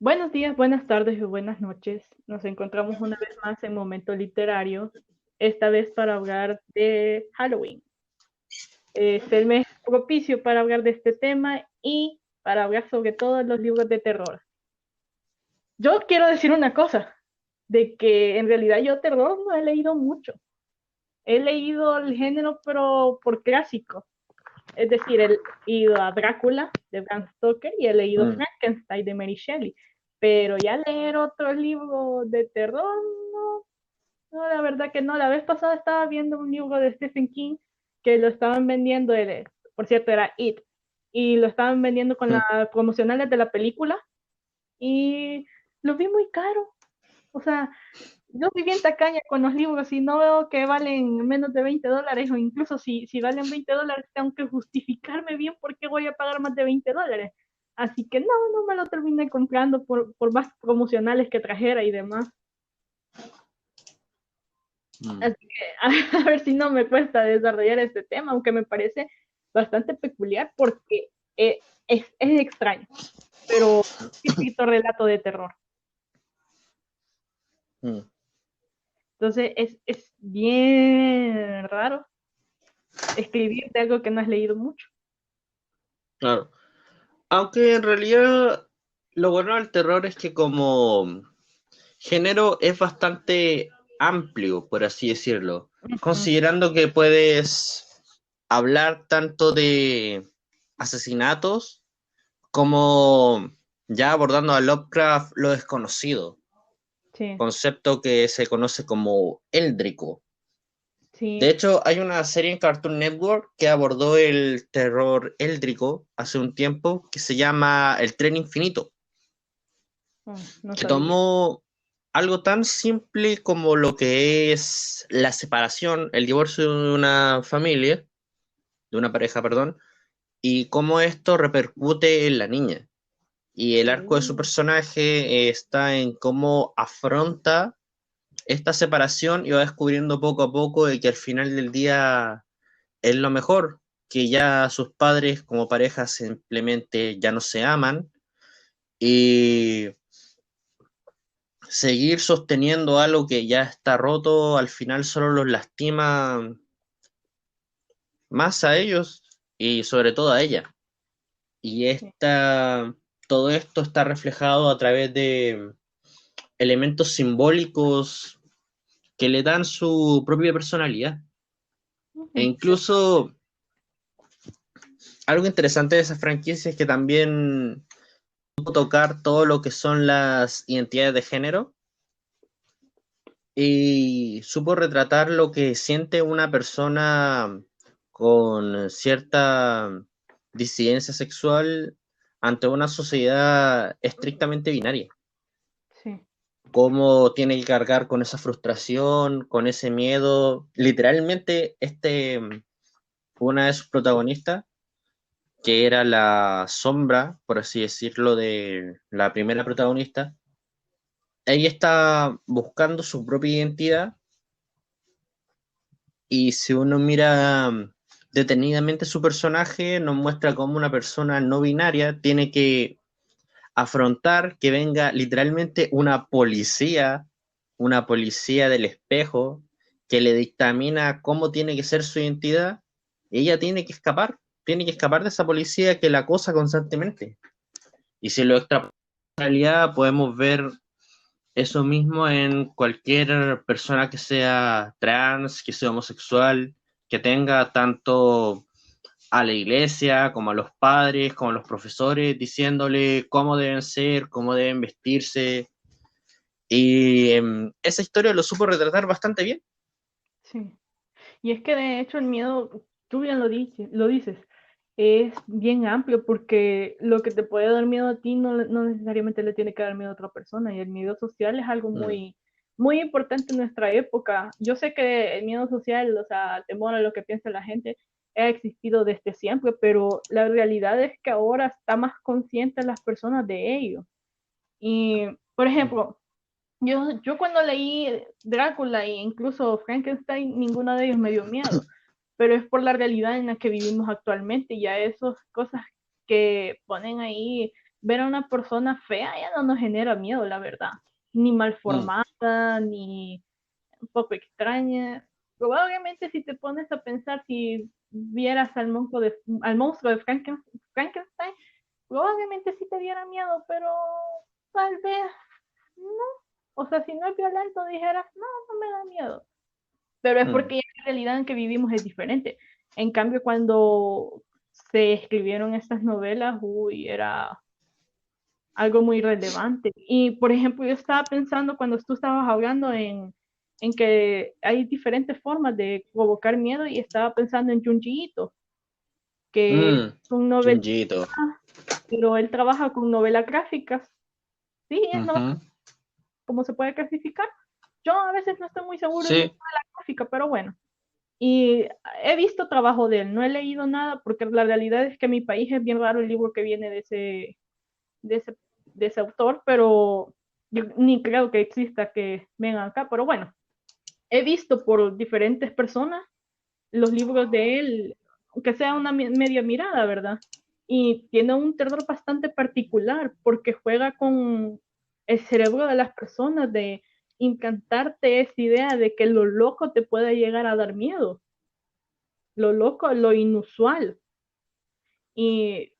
Buenos días, buenas tardes y buenas noches. Nos encontramos una vez más en Momento Literario, esta vez para hablar de Halloween. Es el mes propicio para hablar de este tema y para hablar sobre todos los libros de terror. Yo quiero decir una cosa, de que en realidad yo terror no he leído mucho. He leído el género, pero por clásico. Es decir, he leído a Drácula de Bram Stoker y he leído Mm, Frankenstein de Mary Shelley. Pero ya leer otro libro de terror, no, no, la verdad que no. La vez pasada estaba viendo un libro de Stephen King que lo estaban vendiendo, por cierto, era It, y lo estaban vendiendo con mm, las promocionales de la película y lo vi muy caro. O sea, yo soy bien tacaña con los libros y no veo que valen menos de $20 o incluso si valen $20 tengo que justificarme bien por qué voy a pagar más de $20. Así que no, no me lo terminé comprando por más promocionales que trajera y demás. mm. Así que a ver si no me cuesta desarrollar este tema, aunque me parece bastante peculiar porque es extraño, pero típico relato de terror. Mm, Entonces es bien raro escribir de algo que no has leído mucho. claro. Aunque en realidad lo bueno del terror es que como género es bastante amplio, por así decirlo, Ujú. considerando que puedes hablar tanto de asesinatos como ya abordando a Lovecraft lo desconocido, Sí, concepto que se conoce como éldrico. De sí. hecho, hay una serie en Cartoon Network que abordó el terror éldrico hace un tiempo que se llama El Tren Infinito, No que sabía. tomó algo tan simple como lo que es la separación, el divorcio de una familia, de una pareja, perdón, y cómo esto repercute en la niña. Y el arco de su Uh, personaje está en cómo afronta esta separación y va descubriendo poco a poco de que al final del día es lo mejor, que ya sus padres como pareja simplemente ya no se aman y seguir sosteniendo algo que ya está roto al final solo los lastima más a ellos y sobre todo a ella. Y sí. todo esto está reflejado a través de elementos simbólicos que le dan su propia personalidad. E incluso Interesante. algo interesante de esa franquicia es que también tocar todo lo que son las identidades de género y supo retratar lo que siente una persona con cierta disidencia sexual ante una sociedad estrictamente binaria. Sí. Cómo tiene que cargar con esa frustración, con ese miedo. Literalmente, una de sus protagonistas, que era la sombra, por así decirlo, de la primera protagonista, ella está buscando su propia identidad y si uno mira detenidamente su personaje, nos muestra cómo una persona no binaria tiene que afrontar que venga literalmente una policía del espejo, que le dictamina cómo tiene que ser su identidad, y ella tiene que escapar de esa policía que la acosa constantemente. Y si lo extrapolamos a la realidad, podemos ver eso mismo en cualquier persona que sea trans, que sea homosexual, que tenga tanto a la iglesia como a los padres, como a los profesores, diciéndole cómo deben ser, cómo deben vestirse. Y esa historia lo supo retratar bastante bien. Sí. Y es que de hecho el miedo, tú bien lo dices, es bien amplio porque lo que te puede dar miedo a ti no necesariamente le tiene que dar miedo a otra persona y el miedo social es algo Mm, muy importante en nuestra época. Yo sé que el miedo social, o sea, el temor a lo que piensa la gente, ha existido desde siempre, pero la realidad es que ahora está más consciente las personas de ello. Y, por mm, ejemplo, yo cuando leí Drácula e incluso Frankenstein, ninguno de ellos me dio miedo, pero es por la realidad en la que vivimos actualmente, ya esas cosas que ponen ahí ver a una persona fea ya no nos genera miedo, la verdad. Ni mal Mm, formada, ni un poco extraña. Probablemente si te pones a pensar, si vieras al monstruo de Frankenstein, probablemente sí te diera miedo, pero tal vez no. O sea, si no es violento, dijeras, no, no me da miedo. Pero es mm, porque ya la realidad en que vivimos es diferente. En cambio, cuando se escribieron estas novelas, uy, era algo muy relevante. Y, por ejemplo, yo estaba pensando cuando tú estabas hablando en que hay diferentes formas de provocar miedo y estaba pensando en Junji Ito, que es mm, un novelista, Junjiito. pero él trabaja con novelas gráficas. Sí, es novela, Ujú. ¿cómo se puede clasificar? Yo a veces no estoy muy seguro si es Sí, novela gráfica, pero bueno. Y he visto trabajo de él, no he leído nada porque la realidad es que en mi país es bien raro el libro que viene de ese, de ese autor, pero yo ni creo que exista que venga acá, pero bueno, he visto por diferentes personas los libros de él, aunque sea una media mirada, ¿verdad? Y tiene un terror bastante particular porque juega con el cerebro de las personas, de encantarte esa idea de que lo loco te puede llegar a dar miedo, lo loco, lo inusual. Y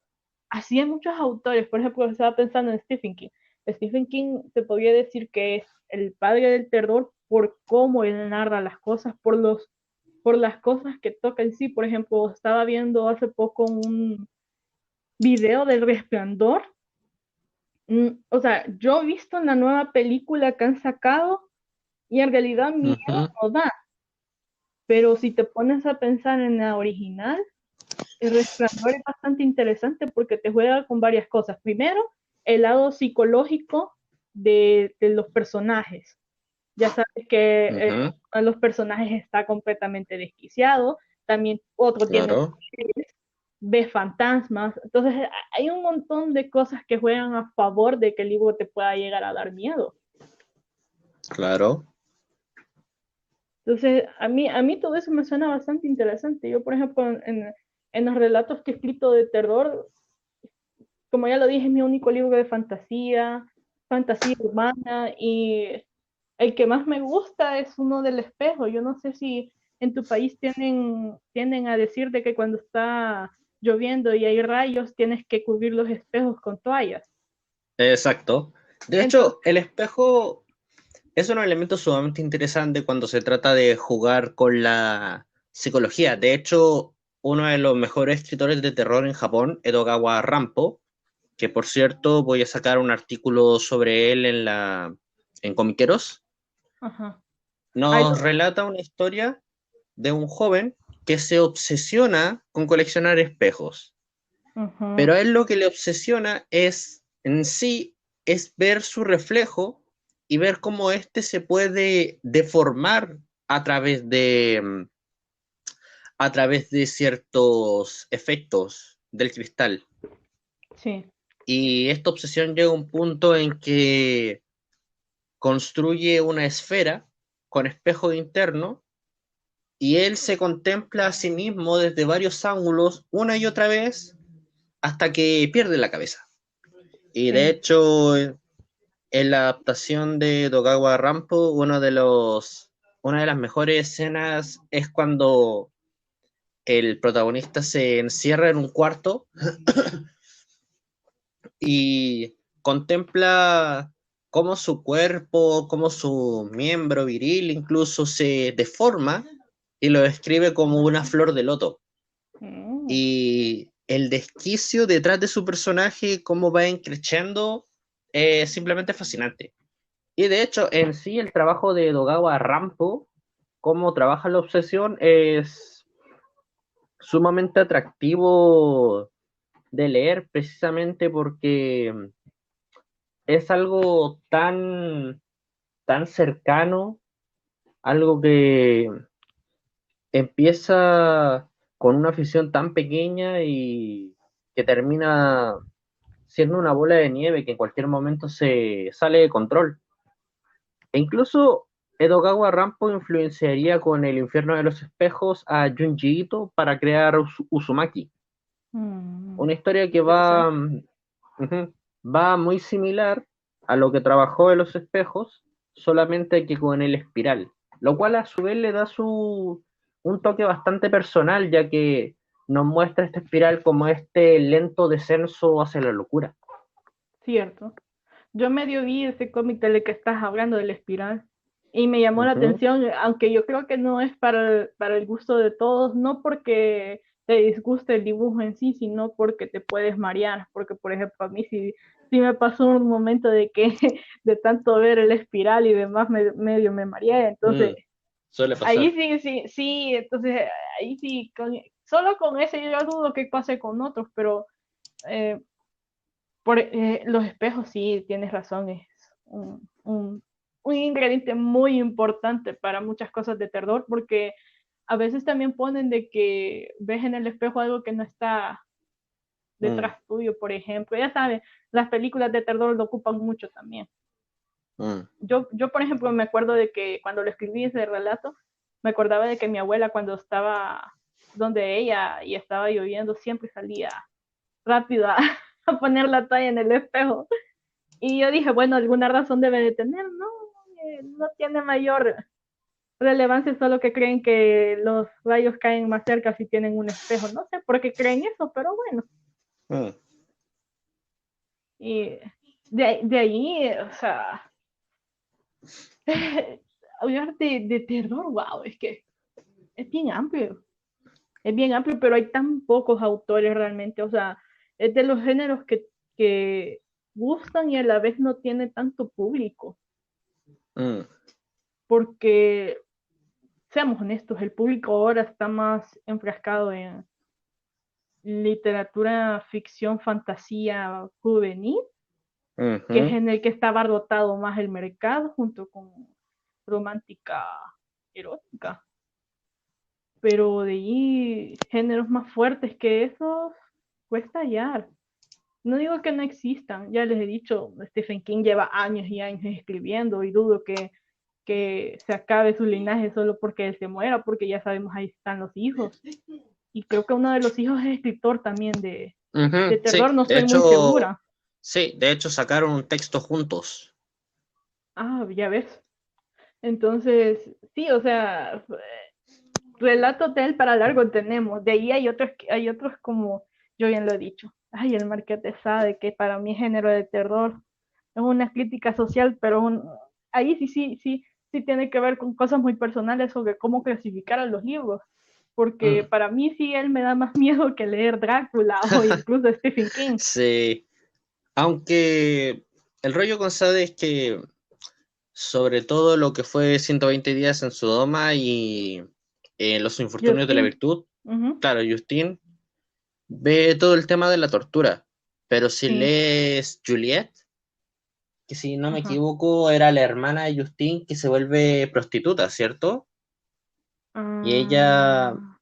así hay muchos autores, por ejemplo, estaba pensando en Stephen King. Stephen King se podría decir que es el padre del terror por cómo él narra las cosas, por las cosas que toca en sí. Por ejemplo, estaba viendo hace poco un video del Resplandor. O sea, yo he visto en la nueva película que han sacado y en realidad miedo ujú, no da, pero si te pones a pensar en la original, el Resplandor es bastante interesante porque te juega con varias cosas. Primero, el lado psicológico de los personajes. Ya sabes que ujú, los personajes está completamente desquiciado. También otro tiene claro, poderes, ve fantasmas. Entonces, hay un montón de cosas que juegan a favor de que el libro te pueda llegar a dar miedo. claro. Entonces, a mí todo eso me suena bastante interesante. Yo, por ejemplo, en los relatos que he escrito de terror, como ya lo dije, es mi único libro de fantasía, fantasía urbana, y el que más me gusta es uno del espejo. Yo no sé si en tu país tienden a decir de que cuando está lloviendo y hay rayos tienes que cubrir los espejos con toallas. Exacto. De Entonces, hecho, el espejo es un elemento sumamente interesante cuando se trata de jugar con la psicología. De hecho, uno de los mejores escritores de terror en Japón, Edogawa Rampo, que por cierto voy a sacar un artículo sobre él en Comiqueros, ajá. Ay, nos relata una historia de un joven que se obsesiona con coleccionar espejos. ajá, Pero a él lo que le obsesiona es en sí, es ver su reflejo y ver cómo éste se puede deformar a través a través de ciertos efectos del cristal. sí. Y esta obsesión llega a un punto en que construye una esfera con espejo interno y él se contempla a sí mismo desde varios ángulos una y otra vez hasta que pierde la cabeza. Y de Sí. hecho, en la adaptación de Dogawa Rampo, una de las mejores escenas es cuando el protagonista se encierra en un cuarto y contempla cómo su cuerpo, cómo su miembro viril incluso se deforma y lo describe como una flor de loto. Mm, Y el desquicio detrás de su personaje, cómo va creciendo, es simplemente fascinante. Y de hecho, en sí, el trabajo de Dogawa Rampo, cómo trabaja la obsesión, es sumamente atractivo de leer, precisamente porque es algo tan cercano, algo que empieza con una afición tan pequeña y que termina siendo una bola de nieve que en cualquier momento se sale de control. E incluso Edogawa Rampo influenciaría con el infierno de los espejos a Junji Ito para crear Uzumaki. mm, Una historia que va, interesante. ujú. va muy similar a lo que trabajó en los espejos, solamente que con el espiral, lo cual a su vez le da un toque bastante personal, ya que nos muestra esta espiral como este lento descenso hacia la locura. Cierto. Yo medio vi ese cómic del que estás hablando, del espiral, y me llamó la Ujú. atención, aunque yo creo que no es para el gusto de todos, no porque te disguste el dibujo en sí, sino porque te puedes marear, porque por ejemplo a mí sí me pasó un momento de que de tanto ver el espiral y demás medio me mareé, entonces Mm, suele ahí pasar. sí, entonces ahí sí, solo con ese yo dudo que pase con otros, pero eh, los espejos, sí, tienes razón, es un ingrediente muy importante para muchas cosas de terror, porque a veces también ponen de que ves en el espejo algo que no está Mm, detrás tuyo, por ejemplo. Ya sabes, las películas de terror lo ocupan mucho también. mm, Por ejemplo, me acuerdo de que cuando lo escribí ese relato, me acordaba de que mi abuela cuando estaba donde ella y estaba lloviendo, siempre salía rápido a, a poner la talla en el espejo. Y yo dije, bueno, alguna razón debe de tener, ¿no? No tiene mayor relevancia, solo que creen que los rayos caen más cerca si tienen un espejo. No sé por qué creen eso, pero bueno. mm. Y de ahí, o sea, hablar de terror, wow, es que es bien amplio. Es bien amplio, pero hay tan pocos autores realmente. O sea, es de los géneros que gustan y a la vez no tiene tanto público. Mm. Porque seamos honestos, el público ahora está más enfrascado en literatura, ficción, fantasía juvenil, que es Ujú. en el que está abarrotado más el mercado, junto con romántica erótica. Pero de allí, géneros más fuertes que esos, cuesta hallar. No digo que no existan, ya les he dicho, Stephen King lleva años y años escribiendo y dudo que se acabe su linaje solo porque él se muera, porque ya sabemos ahí están los hijos. Y creo que uno de los hijos es escritor también de Ujú, terror, no estoy muy hecho, segura. sí, de hecho sacaron un texto juntos. Ah, ya ves. Entonces, sí, o sea, relatos de él para largo tenemos. De ahí hay otros como yo bien lo he dicho. Ay, el Marqués de Sade, que para mí es género de terror. Es una crítica social, pero ahí sí tiene que ver con cosas muy personales sobre cómo clasificar a los libros. Porque Mm. para mí sí él me da más miedo que leer Drácula o incluso Stephen King. Sí, aunque el rollo con Sade es que sobre todo lo que fue 120 días en Sodoma y los infortunios de la Justin. virtud, Ujú. claro, Justin ve todo el tema de la tortura, pero si Sí. lees Juliet, que si no me Ajá. equivoco era la hermana de Justin que se vuelve prostituta, ¿cierto? Y ella, Ah,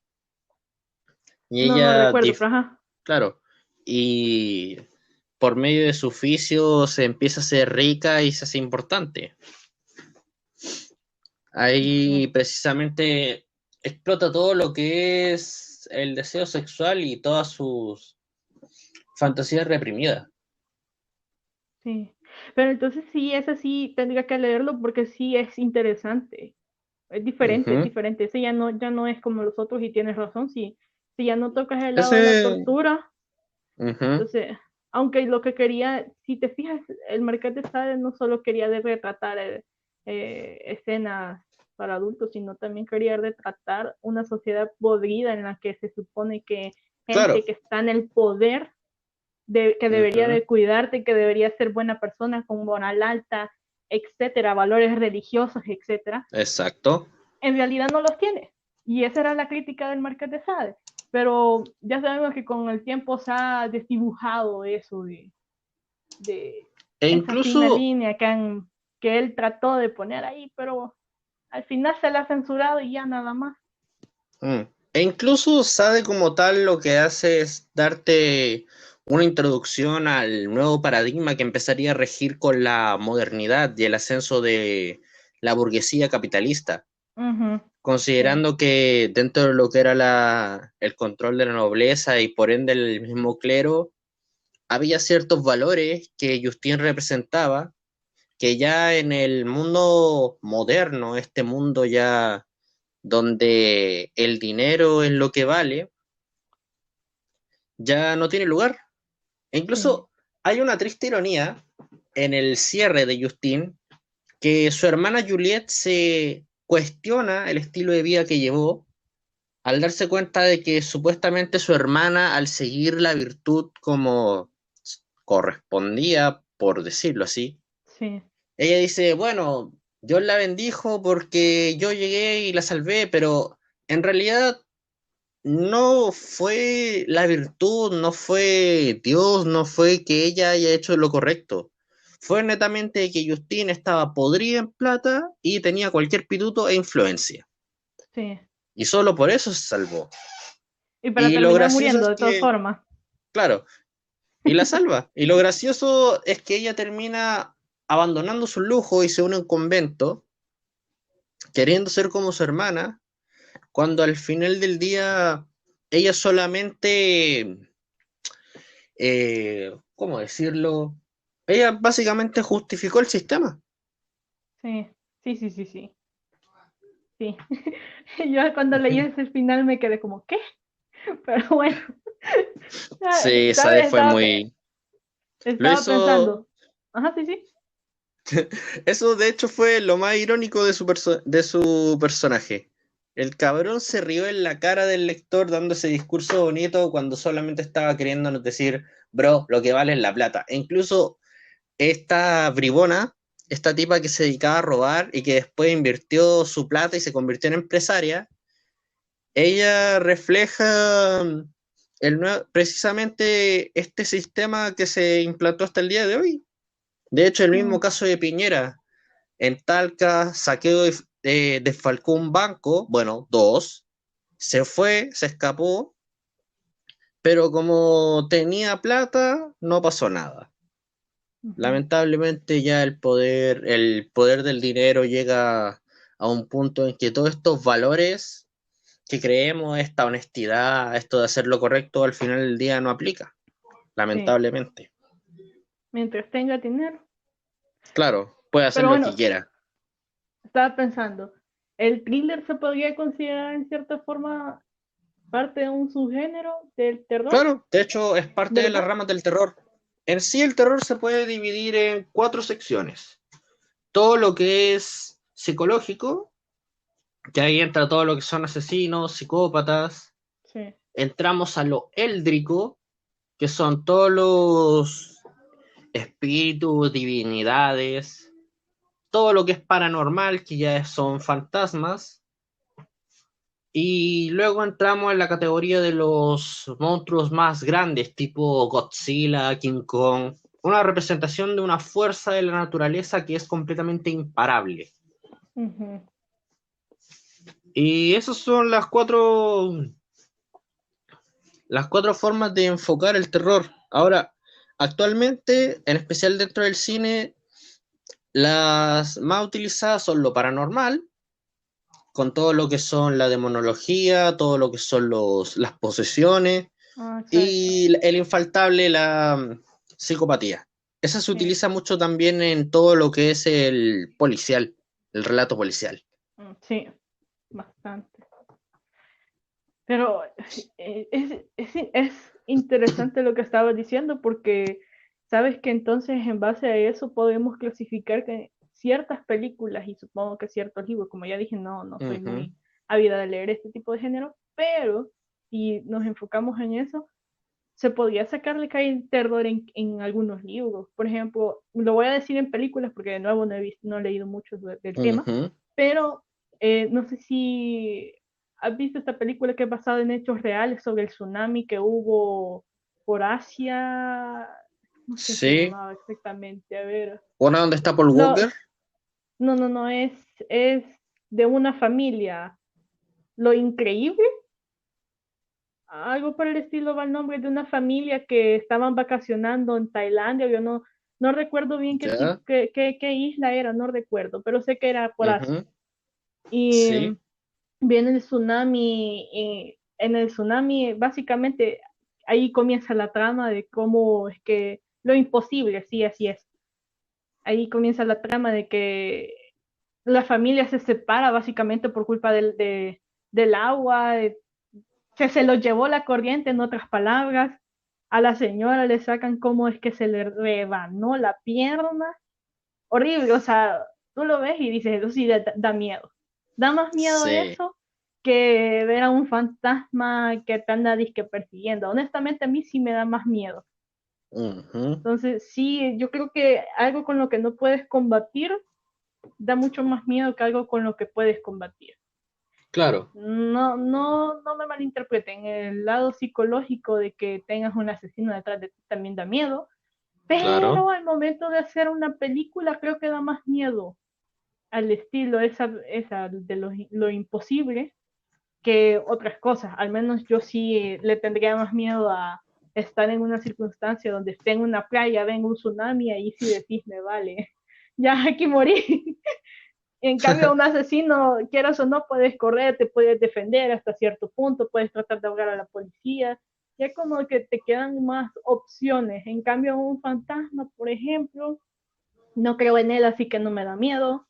y no ella, recuerdo, pero ajá. claro, y por medio de su oficio se empieza a ser rica y se hace importante. Ahí Ujú. precisamente explota todo lo que es el deseo sexual y todas sus fantasías reprimidas. Sí. Pero entonces sí, ese sí tendría que leerlo porque sí es interesante. Es diferente, es Ujú. diferente. Ese ya no es como los otros y tienes razón. Si ya no tocas el lado de la Ese, tortura, ujú, entonces, aunque lo que quería, si te fijas, el Marqués de Sade no solo quería de retratar escenas para adultos, sino también quería retratar una sociedad podrida en la que se supone que claro. gente que está en el poder que debería Ujú, de cuidarte, que debería ser buena persona con moral alta, etcétera, valores religiosos, etcétera, exacto. en realidad no los tiene. Y esa era la crítica del Marqués de Sade. Pero ya sabemos que con el tiempo se ha desdibujado eso de E esa incluso, fina línea que él trató de poner ahí, pero al final se la ha censurado y ya nada más. mm, e incluso Sade como tal lo que hace es darte una introducción al nuevo paradigma que empezaría a regir con la modernidad y el ascenso de la burguesía capitalista, Uh -huh. Sí. considerando que dentro de lo que era el control de la nobleza y por ende el mismo clero, había ciertos valores que Justin representaba, que ya en el mundo moderno, este mundo ya donde el dinero es lo que vale, ya no tiene lugar. E sí, incluso hay una triste ironía en el cierre de Justin, que su hermana Juliette se cuestiona el estilo de vida que llevó al darse cuenta de que supuestamente su hermana, al seguir la virtud como correspondía, por decirlo así, sí, ella dice, bueno, Dios la bendijo porque yo llegué y la salvé, pero en realidad no fue la virtud, no fue Dios, no fue que ella haya hecho lo correcto. Fue netamente que Justin estaba podrida en plata y tenía cualquier pituto e influencia. sí. Y solo por eso se salvó. Y para Y lo terminar gracioso muriendo es de todas que, formas. claro, y la salva. Y lo gracioso es que ella termina abandonando su lujo y se une a un convento, queriendo ser como su hermana, cuando al final del día ella solamente, ¿cómo decirlo? Ella básicamente justificó el sistema. Sí, sí, sí, sí, sí. Sí. Yo cuando leí ese final me quedé como, ¿qué? Pero bueno, Sí, esa vez ¿sabes? fue muy... Lo Estaba hizo... pensando. Ajá, sí, sí. Eso de hecho fue lo más irónico de su personaje. El cabrón se rió en la cara del lector dando ese discurso bonito cuando solamente estaba queriéndonos decir, bro, lo que vale es la plata. E incluso esta bribona, esta tipa que se dedicaba a robar y que después invirtió su plata y se convirtió en empresaria, ella refleja precisamente este sistema que se implantó hasta el día de hoy. De hecho, el mismo Mm, caso de Piñera, en Talca, saqueó y desfalcó un banco, bueno, dos, se fue, se escapó, pero como tenía plata, no pasó nada. ujú. Lamentablemente ya el poder del dinero llega a un punto en que todos estos valores que creemos, esta honestidad, esto de hacer lo correcto, al final del día no aplica, Sí, lamentablemente. mientras tenga dinero. Claro, puede hacer Pero lo que bueno, quiera. estaba pensando, ¿el thriller se podría considerar en cierta forma parte de un subgénero del terror? Claro, de hecho es parte de las ¿Verdad? ramas del terror. En sí el terror se puede dividir en cuatro secciones. Todo lo que es psicológico, que ahí entra todo lo que son asesinos, psicópatas. Sí. Entramos a lo éldrico, que son todos los espíritus, divinidades, todo lo que es paranormal, que ya son fantasmas. Y luego entramos en la categoría de los monstruos más grandes, tipo Godzilla, King Kong, una representación de una fuerza de la naturaleza que es completamente imparable. Ujú. Y esas son las cuatro formas de enfocar el terror. Ahora, actualmente, en especial dentro del cine, las más utilizadas son lo paranormal, con todo lo que son la demonología, todo lo que son las posesiones, Ah, exacto. y el infaltable, la psicopatía. Esa se Sí, utiliza mucho también en todo lo que es el policial, el relato policial. sí, bastante. Pero es interesante lo que estabas diciendo porque sabes que entonces en base a eso podemos clasificar que ciertas películas y supongo que ciertos libros, como ya dije, no soy Ujú, muy ávida de leer este tipo de género, pero si nos enfocamos en eso, se podría sacarle que hay terror en algunos libros. Por ejemplo, lo voy a decir en películas porque de nuevo no he leído mucho del tema, ujú. pero no sé si has visto esta película que es basada en hechos reales sobre el tsunami que hubo por Asia. ¿Cómo es que se Sí. llamaba exactamente? A ver. ¿Una donde está Paul No, Walker? no, es de una familia. Lo increíble, algo por el estilo va el nombre de una familia que estaban vacacionando en Tailandia. Yo no recuerdo bien Ya. qué isla era, no recuerdo, pero sé que era por Asia. Ujú, Y sí. viene el tsunami, y en el tsunami básicamente ahí comienza la trama de cómo es que lo imposible, sí, así es. Ahí comienza la trama de que la familia se separa básicamente por culpa del agua, que se lo llevó la corriente, en otras palabras. A la señora le sacan cómo es que se le rebanó la pierna. Horrible, o sea, tú lo ves y dices, eso sí da miedo. Da más miedo Sí. eso que ver a un fantasma que te anda disque persiguiendo. Honestamente, a mí sí me da más miedo. Ujú. Entonces, sí, yo creo que algo con lo que no puedes combatir da mucho más miedo que algo con lo que puedes combatir. Claro, No me malinterpreten, el lado psicológico de que tengas un asesino detrás de ti también da miedo, claro. pero al momento de hacer una película creo que da más miedo al estilo esa de lo imposible que otras cosas. Al menos yo sí le tendría más miedo a estar en una circunstancia donde esté en una playa, venga un tsunami, ahí sí decís, me vale, ya aquí morí. En cambio, un asesino, quieras o no, puedes correr, te puedes defender hasta cierto punto, puedes tratar de ahogar a la policía, ya como que te quedan más opciones. En cambio, un fantasma, por ejemplo, no creo en él, así que no me da miedo.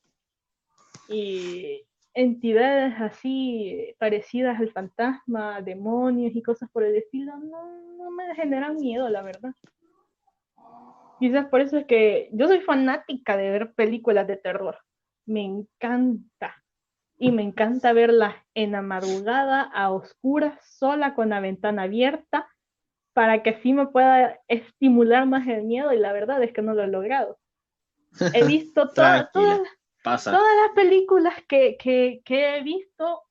Y entidades así parecidas al fantasma, demonios y cosas por el estilo, no me generan miedo, la verdad. Quizás por eso es que yo soy fanática de ver películas de terror. Me encanta. Y me encanta verlas en la madrugada, a oscuras, sola, con la ventana abierta, para que así me pueda estimular más el miedo. Y la verdad es que no lo he logrado. He visto Tranquila, pasa. todas las películas que he visto,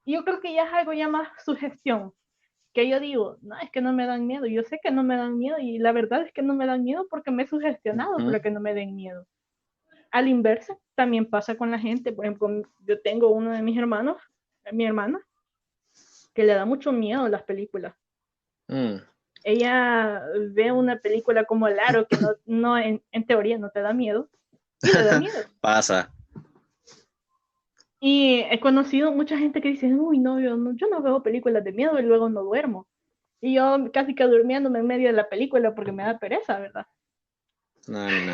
y yo creo que ya es algo ya más sugestión, que yo digo, no, es que no me dan miedo, yo sé que no me dan miedo, y la verdad es que no me dan miedo porque me he sugestionado Ujú. para que no me den miedo. Al inverso, también pasa con la gente, por ejemplo, yo tengo uno de mis hermanos, mi hermana, que le da mucho miedo a las películas. Mm. Ella ve una película como El Aro, que no en teoría no te da miedo, y le da miedo. Pasa. Y he conocido mucha gente que dice, uy, no, yo no veo películas de miedo y luego no duermo. Y yo casi que durmiéndome en medio de la película porque me da pereza, ¿verdad? No, no.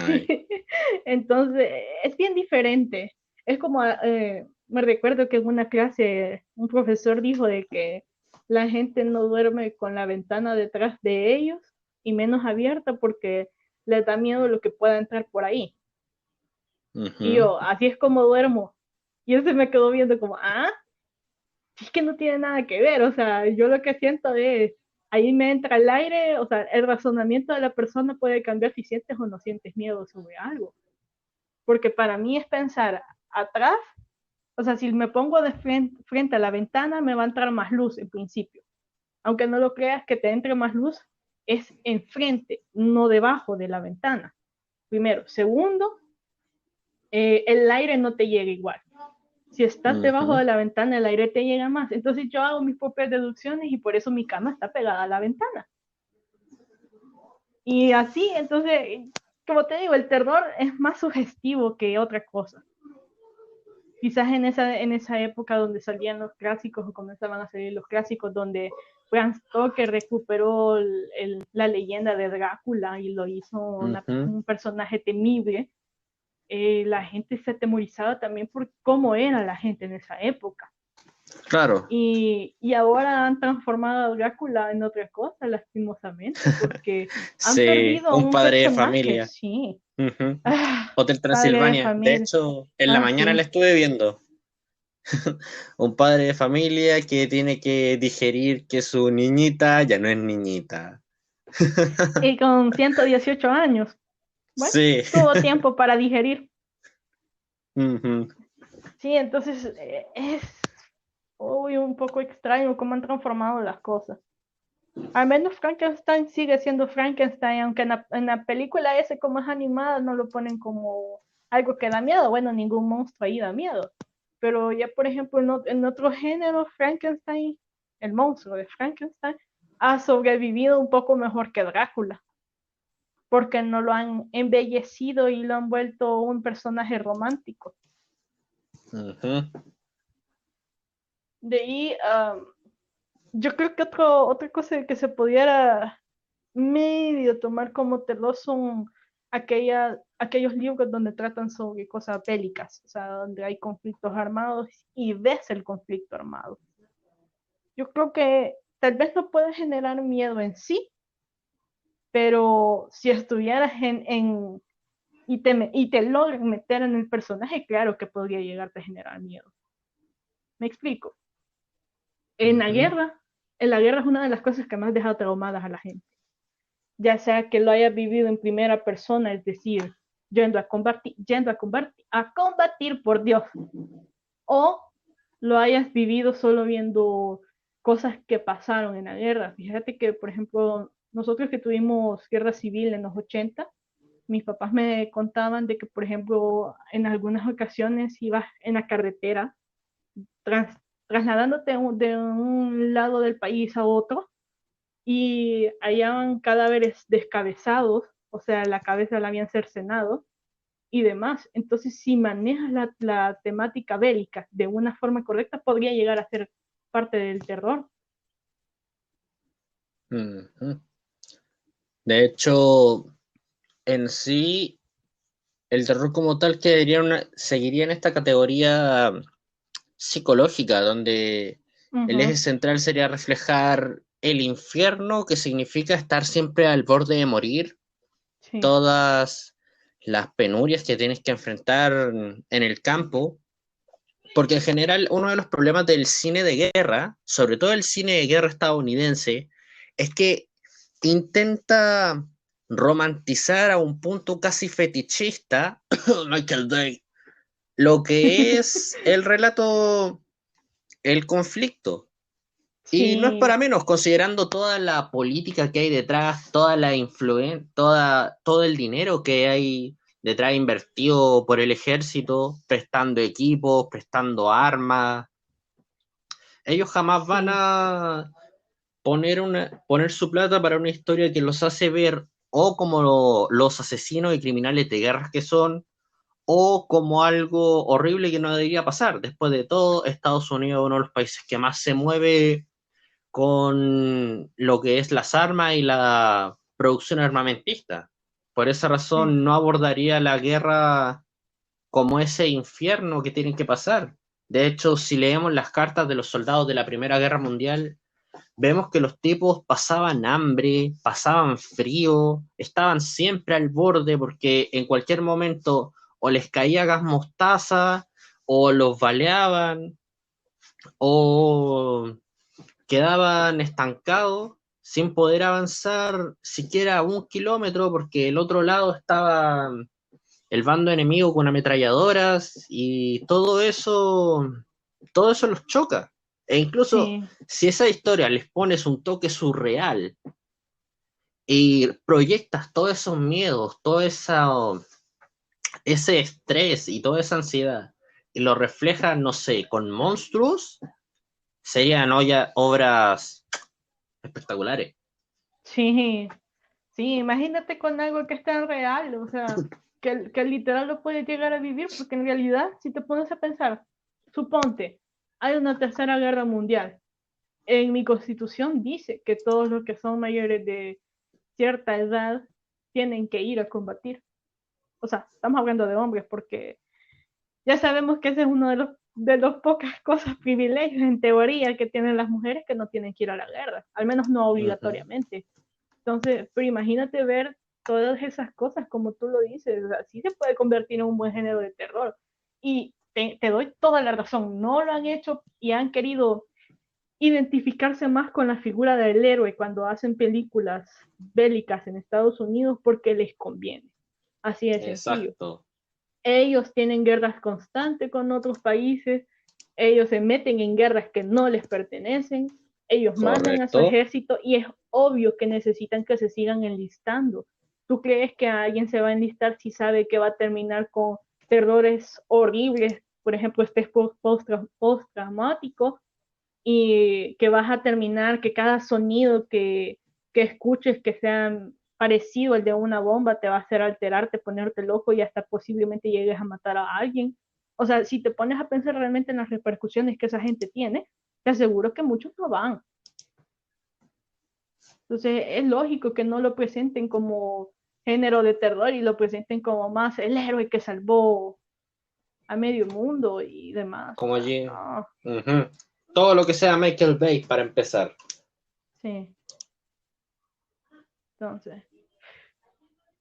Entonces, es bien diferente. Es como, me recuerdo que en una clase un profesor dijo de que la gente no duerme con la ventana detrás de ellos y menos abierta porque les da miedo lo que pueda entrar por ahí. Y Ujú. yo, así es como duermo. Y él se me quedó viendo como, ah, es que no tiene nada que ver. O sea, yo lo que siento es, ahí me entra el aire, o sea, el razonamiento de la persona puede cambiar si sientes o no sientes miedo sobre algo. Porque para mí es pensar atrás, o sea, si me pongo de frente a la ventana, me va a entrar más luz en principio. Aunque no lo creas que te entre más luz, es enfrente, no debajo de la ventana. Primero. Segundo, el aire no te llega igual. Si estás debajo Ujú. de la ventana, el aire te llega más. Entonces yo hago mis propias deducciones y por eso mi cama está pegada a la ventana. Y así, entonces, como te digo, el terror es más sugestivo que otra cosa. Quizás en esa época donde salían los clásicos o comenzaban a salir los clásicos, donde Bram Stoker recuperó la leyenda de Drácula y lo hizo Ujú. un personaje temible, la gente se atemorizaba también por cómo era la gente en esa época. Claro. Y ahora han transformado a Drácula en otra cosa, lastimosamente, porque han Sí, perdido un un padre de personaje, familia. sí. Ujú. Ah, Hotel padre de Transilvania. De familia. hecho, en la Ah, mañana la sí. estuve viendo. Un padre de familia que tiene que digerir que su niñita ya no es niñita. Y con 118 años. Bueno, Sí. tuvo tiempo para digerir. Ujú. Sí, entonces es uy, un poco extraño cómo han transformado las cosas. Al menos Frankenstein sigue siendo Frankenstein, aunque en la película ese como es animada no lo ponen como algo que da miedo. Bueno, ningún monstruo ahí da miedo. Pero ya, por ejemplo, en otro género, Frankenstein, el monstruo de Frankenstein, ha sobrevivido un poco mejor que Drácula, porque no lo han embellecido y lo han vuelto un personaje romántico. Ujú. De ahí, Yo creo que otra cosa que se pudiera medio tomar como terror son aquellos libros donde tratan sobre cosas bélicas, o sea, donde hay conflictos armados y ves el conflicto armado. Yo creo que tal vez no puede generar miedo en sí, pero si estuvieras y te logran meter en el personaje, claro que podría llegarte a generar miedo. ¿Me explico? En la Ujú. guerra, en la guerra es una de las cosas que más deja traumadas a la gente, ya sea que lo hayas vivido en primera persona, es decir, yendo a combatir por Dios, o lo hayas vivido solo viendo cosas que pasaron en la guerra. Fíjate que, por ejemplo, nosotros que tuvimos guerra civil en los 80, mis papás me contaban de que, por ejemplo, en algunas ocasiones ibas en la carretera tras, trasladándote de un lado del país a otro y hallaban cadáveres descabezados, o sea, la cabeza la habían cercenado y demás. Entonces, si manejas la temática bélica de una forma correcta, podría llegar a ser parte del terror. Ujú. De hecho, en sí, el terror como tal seguiría en esta categoría psicológica, donde el eje Ujú, central sería reflejar el infierno, que significa estar siempre al borde de morir, sí, todas las penurias que tienes que enfrentar en el campo, porque en general uno de los problemas del cine de guerra, sobre todo el cine de guerra estadounidense, es que intenta romantizar a un punto casi fetichista Michael Day, lo que es el relato, el conflicto. Y no es sí, para menos, considerando toda la política que hay detrás, toda la influencia, todo el dinero que hay detrás invertido por el ejército, prestando equipos, prestando armas. Ellos jamás van sí, a poner su plata para una historia que los hace ver o como los asesinos y criminales de guerras que son, o como algo horrible que no debería pasar. Después de todo, Estados Unidos es uno de los países que más se mueve con lo que es las armas y la producción armamentista. Por esa sí. razón no abordaría la guerra como ese infierno que tienen que pasar. De hecho, si leemos las cartas de los soldados de la Primera Guerra Mundial, vemos que los tipos pasaban hambre, pasaban frío, estaban siempre al borde porque en cualquier momento o les caía gas mostaza, o los baleaban, o quedaban estancados sin poder avanzar siquiera 1 kilómetro porque el otro lado estaba el bando enemigo con ametralladoras y todo eso los choca. E incluso Sí, si esa historia les pones un toque surreal y proyectas todos esos miedos, ese estrés y toda esa ansiedad y lo reflejas, no sé, con monstruos, serían obras espectaculares. sí, sí, imagínate con algo que es tan real, o sea, que literal lo puedes llegar a vivir, porque en realidad, si te pones a pensar, suponte, hay una tercera guerra mundial. En mi constitución dice que todos los que son mayores de cierta edad tienen que ir a combatir. O sea, estamos hablando de hombres porque ya sabemos que ese es uno de los pocas cosas, privilegios en teoría que tienen las mujeres que no tienen que ir a la guerra, al menos no Uh -huh. obligatoriamente. Entonces, pero imagínate ver todas esas cosas como tú lo dices, así se puede convertir en un buen género de terror. Y te doy toda la razón, no lo han hecho y han querido identificarse más con la figura del héroe cuando hacen películas bélicas en Estados Unidos porque les conviene. Así de sencillo. Exacto. Ellos tienen guerras constantes con otros países, ellos se meten en guerras que no les pertenecen, ellos mandan a su Correcto. ejército y es obvio que necesitan que se sigan enlistando. ¿Tú crees que alguien se va a enlistar si sabe que va a terminar con terrores horribles, por ejemplo, este post-traumático, y que vas a terminar, que cada sonido que escuches que sea parecido al de una bomba te va a hacer alterarte, ponerte loco y hasta posiblemente llegues a matar a alguien? O sea, si te pones a pensar realmente en las repercusiones que esa gente tiene, te aseguro que muchos no van. Entonces es lógico que no lo presenten como género de terror y lo presenten como más el héroe que salvó a medio mundo y demás. O Como sea, allí. no, Ujú. Todo lo que sea Michael Bay para empezar. sí. Entonces,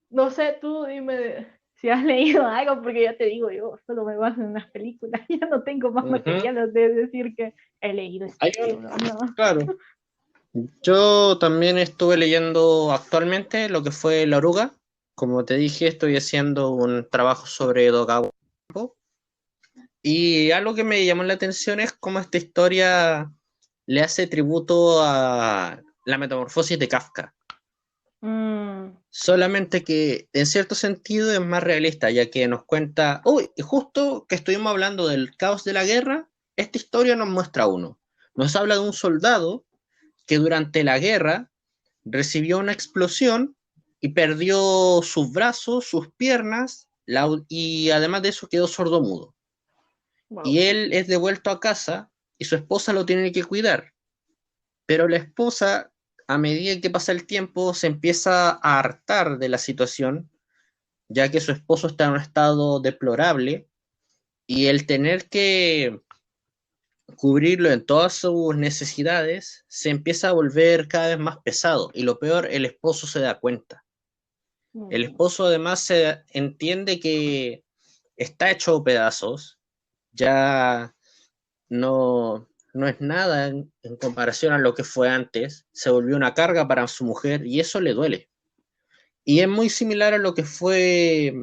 no sé, tú dime si has leído algo, porque ya te digo, yo solo me baso en las películas, ya no tengo más Ujú. materiales de decir que he leído este Hay libro, no. claro. Yo también estuve leyendo actualmente lo que fue La Oruga. Como te dije, estoy haciendo un trabajo sobre Dogawa. Y algo que me llamó la atención es cómo esta historia le hace tributo a la metamorfosis de Kafka. Mm, Solamente que en cierto sentido es más realista, ya que nos cuenta, uy, y justo que estuvimos hablando del caos de la guerra, esta historia nos muestra uno. Nos habla de un soldado que durante la guerra recibió una explosión y perdió sus brazos, sus piernas, y además de eso quedó sordomudo. Y wow. él es devuelto a casa y su esposa lo tiene que cuidar. Pero la esposa, a medida que pasa el tiempo, se empieza a hartar de la situación, ya que su esposo está en un estado deplorable y el tener que cubrirlo en todas sus necesidades se empieza a volver cada vez más pesado. Y lo peor, el esposo se da cuenta. El Mm, esposo además se entiende que está hecho pedazos, ya no es nada en comparación a lo que fue antes, se volvió una carga para su mujer y eso le duele. Y es muy similar a lo que fue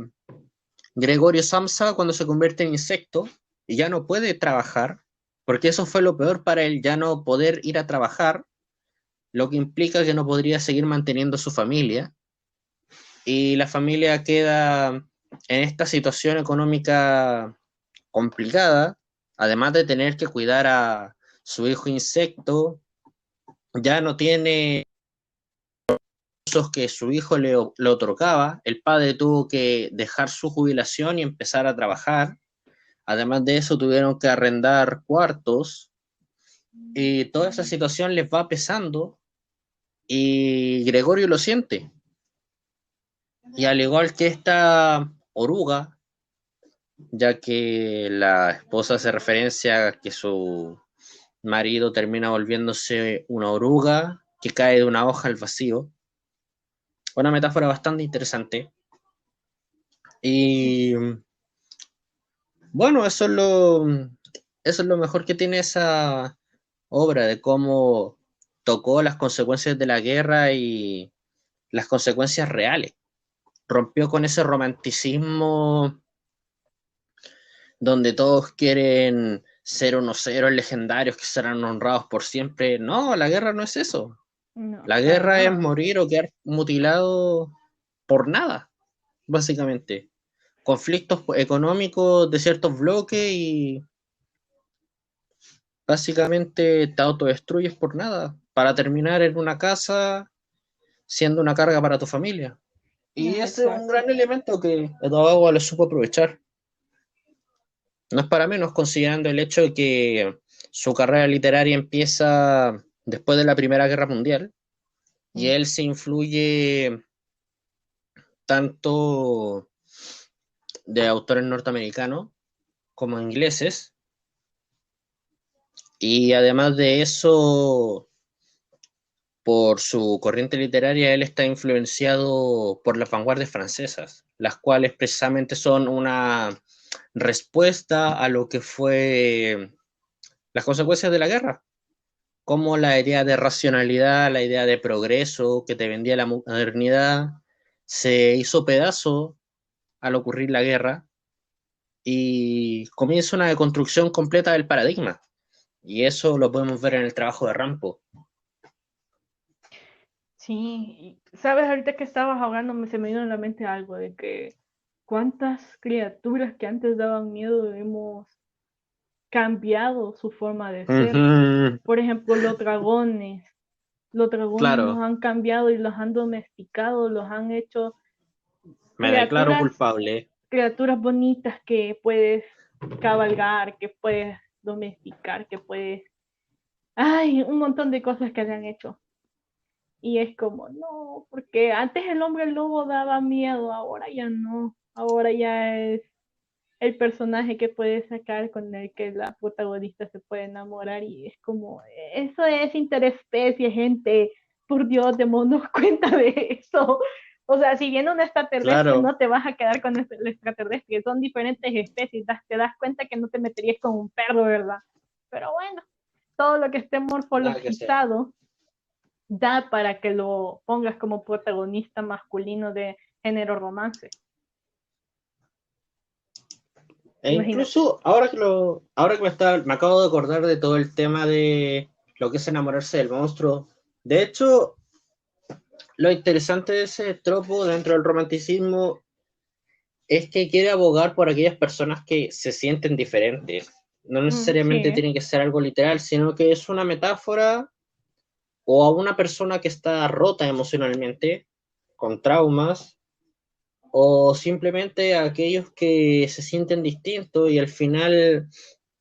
Gregorio Samsa cuando se convierte en insecto y ya no puede trabajar, porque eso fue lo peor para él, ya no poder ir a trabajar, lo que implica que no podría seguir manteniendo su familia y la familia queda en esta situación económica complicada, además de tener que cuidar a su hijo insecto, ya no tiene recursos que su hijo le otorgaba, el padre tuvo que dejar su jubilación y empezar a trabajar, además de eso tuvieron que arrendar cuartos y toda esa situación les va pesando y Gregorio lo siente. Y al igual que esta oruga, ya que la esposa hace referencia a que su marido termina volviéndose una oruga que cae de una hoja al vacío. Una metáfora bastante interesante. Y bueno, eso es lo mejor que tiene esa obra, de cómo tocó las consecuencias de la guerra y las consecuencias reales. Rompió con ese romanticismo donde todos quieren ser unos héroes legendarios que serán honrados por siempre. No, la guerra no es eso. no, La para guerra es nada. morir o quedar mutilado por nada, básicamente. Conflictos económicos de ciertos bloques y básicamente te autodestruyes por nada, para terminar en una casa siendo una carga para tu familia. Y No, ese es un exacto. gran elemento que Edogawa lo supo aprovechar. No es para menos considerando el hecho de que su carrera literaria empieza después de la Primera Guerra Mundial y Mm. él se influye tanto de autores norteamericanos como ingleses y además de eso, por su corriente literaria, él está influenciado por las vanguardias francesas, las cuales precisamente son una respuesta a lo que fue las consecuencias de la guerra, como la idea de racionalidad, la idea de progreso que te vendía la modernidad, se hizo pedazo al ocurrir la guerra y comienza una deconstrucción completa del paradigma. Y eso lo podemos ver en el trabajo de Rampo. Sí, y, sabes, ahorita que estabas hablando se me vino en la mente algo de que cuántas criaturas que antes daban miedo hemos cambiado su forma de ser. Ujú, Por ejemplo, los dragones. Los dragones los claro, han cambiado y los han domesticado, los han hecho me declaro criaturas, culpable. criaturas bonitas que puedes cabalgar, que puedes domesticar, que puedes... Ay, un montón de cosas que le han hecho. Y es como, no, porque antes el hombre lobo daba miedo, ahora ya no. Ahora ya es el personaje que puede sacar con el que la protagonista se puede enamorar y es como, eso es interespecie, gente, por Dios, démonos cuenta de eso. O sea, si viene un extraterrestre, Claro, no te vas a quedar con el extraterrestre, son diferentes especies, te das cuenta que no te meterías con un perro, ¿verdad? Pero bueno, todo lo que esté nada que hacer. morfologizado da para que lo pongas como protagonista masculino de género romance. E Imagínate. incluso ahora que me acabo de acordar de todo el tema de lo que es enamorarse del monstruo. De hecho, lo interesante de ese tropo dentro del romanticismo es que quiere abogar por aquellas personas que se sienten diferentes. No necesariamente Sí. tiene que ser algo literal, sino que es una metáfora o a una persona que está rota emocionalmente, con traumas, o simplemente a aquellos que se sienten distintos y al final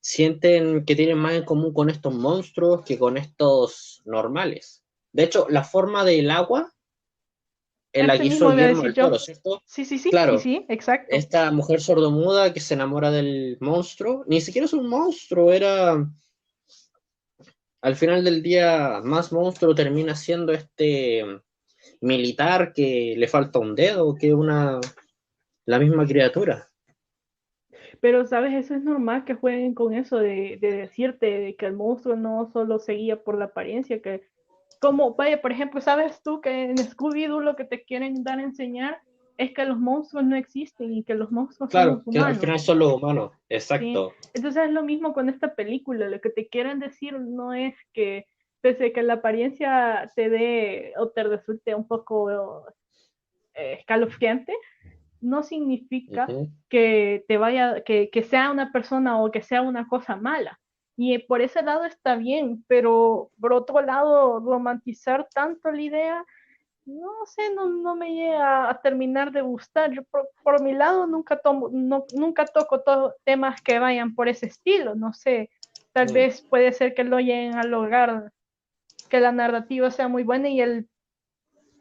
sienten que tienen más en común con estos monstruos que con estos normales. De hecho, la forma del agua en la Ese que hizo mismo iba a Guillermo decir del yo. Toro, ¿cierto? Sí, sí, sí, sí, Claro, sí, exacto. esta mujer sordomuda que se enamora del monstruo, ni siquiera es un monstruo, era al final del día más monstruo termina siendo este militar que le falta un dedo, que la misma criatura. Pero, ¿sabes? Eso es normal que jueguen con eso de decirte de que el monstruo no solo se guía por la apariencia, que como, vaya, por ejemplo, ¿sabes tú que en Scooby-Doo lo que te quieren dar a enseñar es que los monstruos no existen y que los monstruos Claro, somos que al humanos? final son los humanos, ¿Sí? exacto. Entonces es lo mismo con esta película, lo que te quieren decir no es que pese a que la apariencia te dé o te resulte un poco escalofriante, no significa Ujú. que te vaya, que sea una persona o que sea una cosa mala. Y por ese lado está bien, pero por otro lado, romantizar tanto la idea, no sé, no me llega a terminar de gustar. Yo por mi lado nunca toco temas que vayan por ese estilo, no sé, tal Mm. vez puede ser que lo lleguen a lograr, que la narrativa sea muy buena y el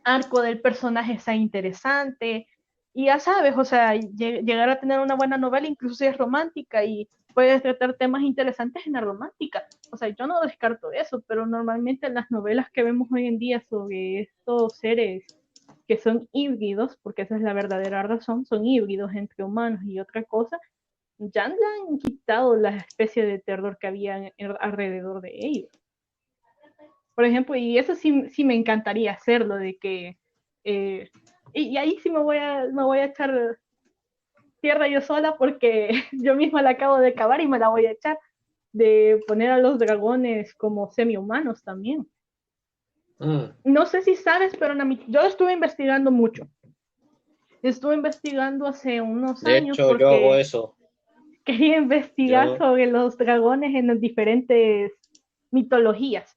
arco del personaje sea interesante. Y ya sabes, o sea, llegar a tener una buena novela, incluso si es romántica y puedes tratar temas interesantes en la romántica. O sea, yo no descarto eso, pero normalmente en las novelas que vemos hoy en día sobre estos seres que son híbridos, porque esa es la verdadera razón, son híbridos entre humanos y otra cosa, ya le han quitado la especie de terror que había alrededor de ellos. Por ejemplo, y eso sí me encantaría hacerlo, de que, eh, y ahí sí me voy a echar tierra yo sola porque yo misma la acabo de cavar y me la voy a echar, de poner a los dragones como semi-humanos también. Mm. No sé si sabes, pero yo estuve investigando mucho. Estuve investigando hace unos De años hecho, yo hago porque eso. quería investigar Yo, sobre los dragones en las diferentes mitologías.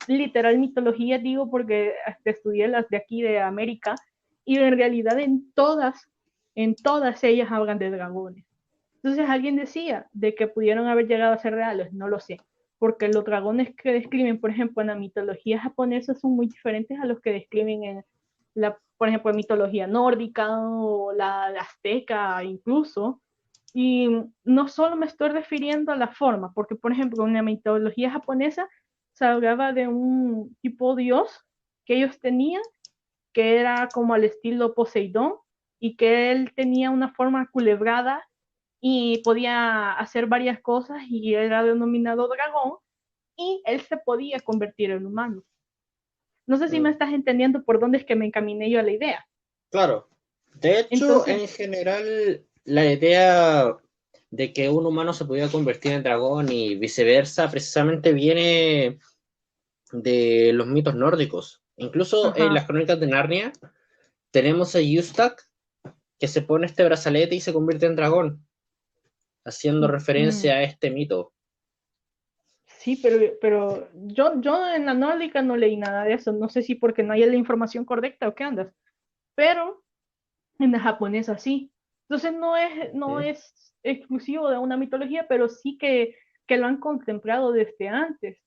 Literal mitología digo porque hasta estudié las de aquí de América y en realidad en todas ellas hablan de dragones. Entonces alguien decía de que pudieron haber llegado a ser reales, no lo sé, porque los dragones que describen, por ejemplo, en la mitología japonesa son muy diferentes a los que describen en por ejemplo, en mitología nórdica o la azteca incluso. Y no solo me estoy refiriendo a la forma, porque por ejemplo en la mitología japonesa se hablaba de un tipo dios que ellos tenían, que era como al estilo Poseidón, y que él tenía una forma culebrada y podía hacer varias cosas y era denominado dragón y él se podía convertir en humano. No sé si me mm, estás entendiendo por dónde es que me encaminé yo a la idea. claro. De hecho, Entonces, en general, la idea de que un humano se pudiera convertir en dragón y viceversa, precisamente viene de los mitos nórdicos. Incluso en las ajá. crónicas de Narnia tenemos a Yustak que se pone este brazalete y se convierte en dragón, haciendo Mm, referencia a este mito. sí, pero yo en la nórdica no leí nada de eso. No sé si porque no hay la información correcta o qué andas. Pero en la japonesa sí. Entonces no ¿Mm? es exclusivo de una mitología, pero sí que lo han contemplado desde antes.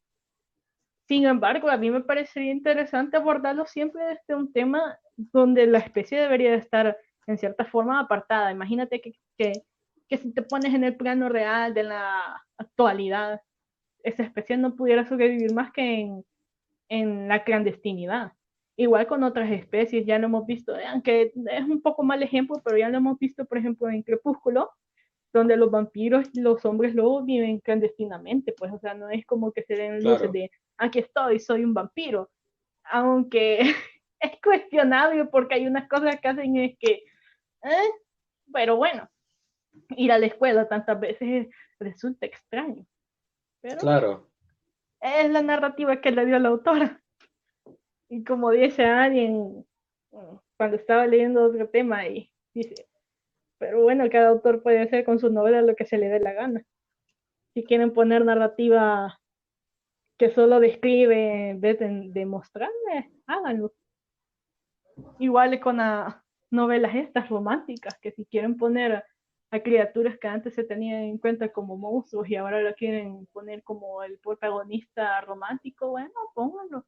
Sin embargo, a mí me parecería interesante abordarlo siempre desde un tema donde la especie debería de estar en cierta forma apartada. Imagínate que si te pones en el plano real de la actualidad, esa especie no pudiera sobrevivir más que en la clandestinidad. Igual con otras especies, ya lo hemos visto, aunque es un poco mal ejemplo, pero ya lo hemos visto, por ejemplo, en Crepúsculo, donde los vampiros, los hombres lobos viven clandestinamente, pues, o sea, no es como que se den luces Claro, de, aquí estoy, soy un vampiro, aunque es cuestionable porque hay unas cosas que hacen es que, eh, pero bueno, ir a la escuela tantas veces resulta extraño, pero claro. es la narrativa que le dio la autora. Y como dice alguien, cuando estaba leyendo otro tema, y dice, pero bueno, cada autor puede hacer con su novela lo que se le dé la gana. Si quieren poner narrativa que solo describe en vez de mostrarme, háganlo. Igual con las novelas estas románticas, que si quieren poner a criaturas que antes se tenían en cuenta como monstruos y ahora lo quieren poner como el protagonista romántico, bueno, pónganlo.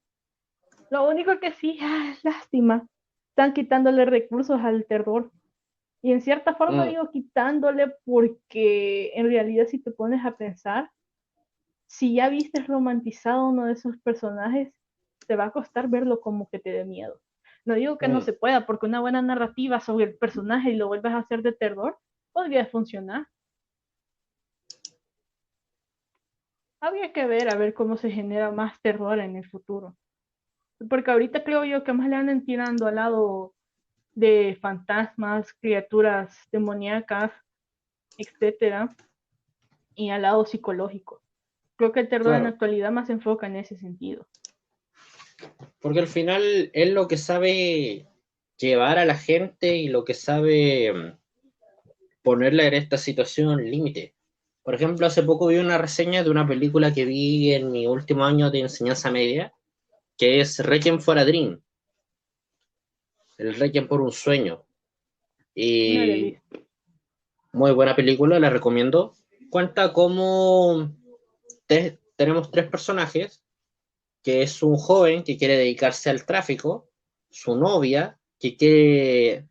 Lo único que sí, es lástima, están quitándole recursos al terror. Y en cierta forma Mm, digo quitándole porque en realidad si te pones a pensar, si ya viste romantizado uno de esos personajes, te va a costar verlo como que te dé miedo. No digo que no mm. se pueda, porque una buena narrativa sobre el personaje y lo vuelves a hacer de terror, podría funcionar. Habría que ver a ver cómo se genera más terror en el futuro. Porque ahorita creo yo que más le andan tirando al lado de fantasmas, criaturas demoníacas, etcétera, y al lado psicológico. Creo que el terror en la Claro, actualidad más se enfoca en ese sentido. porque al final es lo que sabe llevar a la gente y lo que sabe ponerla en esta situación límite. Por ejemplo, hace poco vi una reseña de una película que vi en mi último año de enseñanza media, que es Requiem for a Dream, el Requiem por un sueño. No lo he Y visto. muy buena película, la recomiendo. Cuenta cómo tenemos tres personajes, que es un joven que quiere dedicarse al tráfico, su novia que quiere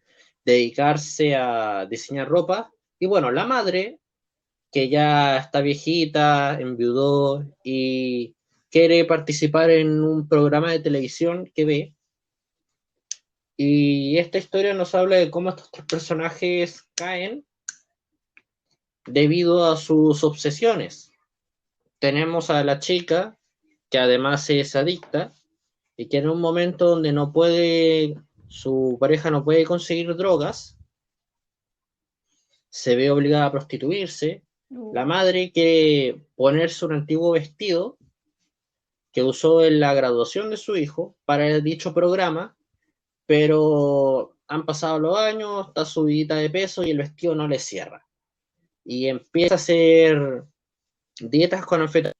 dedicarse a diseñar ropa, y bueno, la madre que ya está viejita, enviudó y quiere participar en un programa de televisión que ve. Y esta historia nos habla de cómo estos tres personajes caen debido a sus obsesiones. Tenemos a la chica, que además es adicta, y que en un momento donde no puede, su pareja no puede conseguir drogas, se ve obligada a prostituirse. La Uh, madre quiere ponerse un antiguo vestido que usó en la graduación de su hijo para dicho programa, pero han pasado los años, está subidita de peso y el vestido no le cierra. Y empieza a hacer dietas con anfetamina.